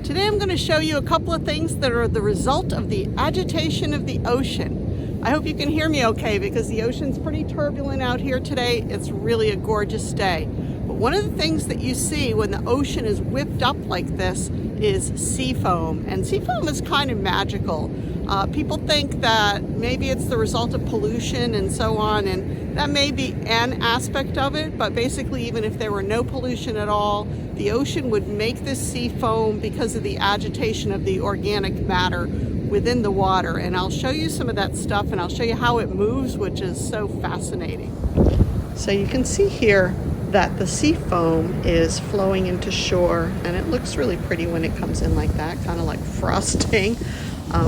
Today I'm going to show you a couple of things that are the result of the agitation of the ocean. I hope you can hear me okay because the ocean's pretty turbulent out here today. It's really a gorgeous day. But one of the things that you see when the ocean is whipped up like this is sea foam. And sea foam is kind of magical. People think that maybe it's the result of pollution and so on, and that may be an aspect of it, but basically even if there were no pollution at all, the ocean would make this sea foam because of the agitation of the organic matter within the water. And I'll show you some of that stuff, and I'll show you how it moves, which is so fascinating. So you can see here that the sea foam is flowing into shore, and it looks really pretty when it comes in like that, kind of like frosting.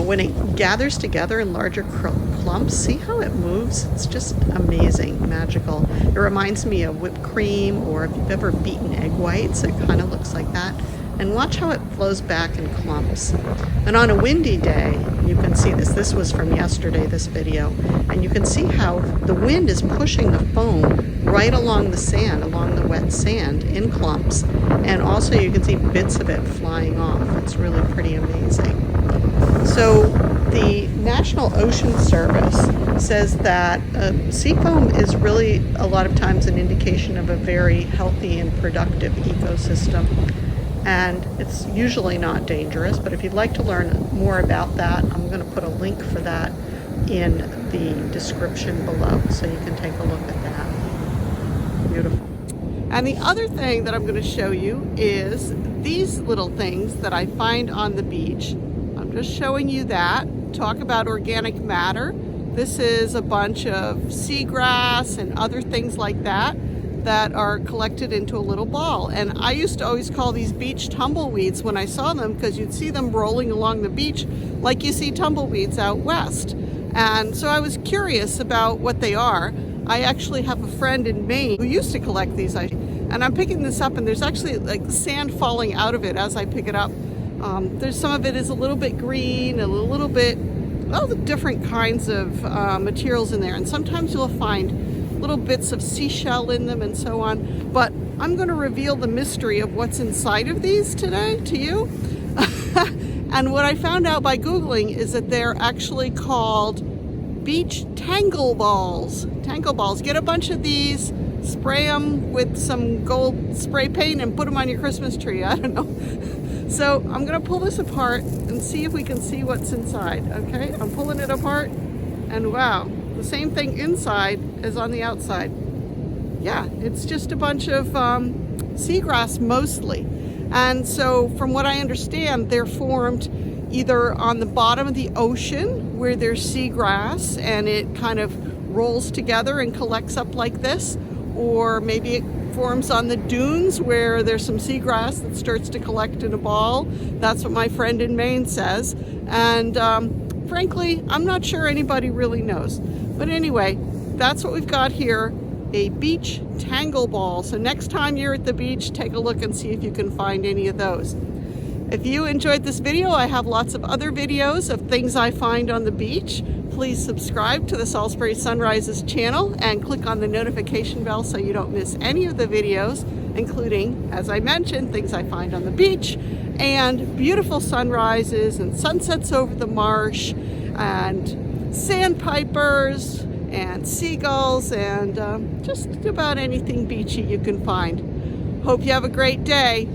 When it gathers together in larger clumps, see how it moves? It's just amazing, magical. It reminds me of whipped cream, or if you've ever beaten egg whites, it kind of looks like that. And watch how it flows back in clumps. And on a windy day, you can see this. This was from yesterday, this video. And you can see how the wind is pushing the foam right along the sand, along the wet sand in clumps. And also you can see bits of it flying off. It's really pretty amazing. So the National Ocean Service says that sea foam is really a lot of times an indication of a very healthy and productive ecosystem. And it's usually not dangerous, but if you'd like to learn more about that, I'm going to put a link for that in the description below, so you can take a look at that. Beautiful. And the other thing that I'm going to show you is these little things that I find on the beach. I'm just showing you that. Talk about organic matter. This is a bunch of seagrass and other things like that are collected into a little ball. And I used to always call these beach tumbleweeds when I saw them, because you'd see them rolling along the beach like you see tumbleweeds out west. And so I was curious about what they are. I actually have a friend in Maine who used to collect these, and I'm picking this up, and there's actually like sand falling out of it as I pick it up. There's some of it is a little bit green, a little bit, all the different kinds of materials in there. And sometimes you'll find little bits of seashell in them and so on. But I'm going to reveal the mystery of what's inside of these today to you. And what I found out by Googling is that they're actually called beach tangle balls. Tangle balls. Get a bunch of these, spray them with some gold spray paint and put them on your Christmas tree. I don't know. So I'm going to pull this apart and see if we can see what's inside. Okay, I'm pulling it apart, and wow, the same thing inside as on the outside. Yeah, it's just a bunch of seagrass mostly. And so from what I understand, they're formed either on the bottom of the ocean where there's seagrass and it kind of rolls together and collects up like this, or maybe it forms on the dunes where there's some seagrass that starts to collect in a ball. That's what my friend in Maine says. And frankly, I'm not sure anybody really knows. But anyway, that's what we've got here, a beach tangle ball. So next time you're at the beach, take a look and see if you can find any of those. If you enjoyed this video, I have lots of other videos of things I find on the beach. Please subscribe to the Salisbury Sunrises channel and click on the notification bell so you don't miss any of the videos, including, as I mentioned, things I find on the beach and beautiful sunrises and sunsets over the marsh and sandpipers and seagulls and just about anything beachy you can find. Hope you have a great day.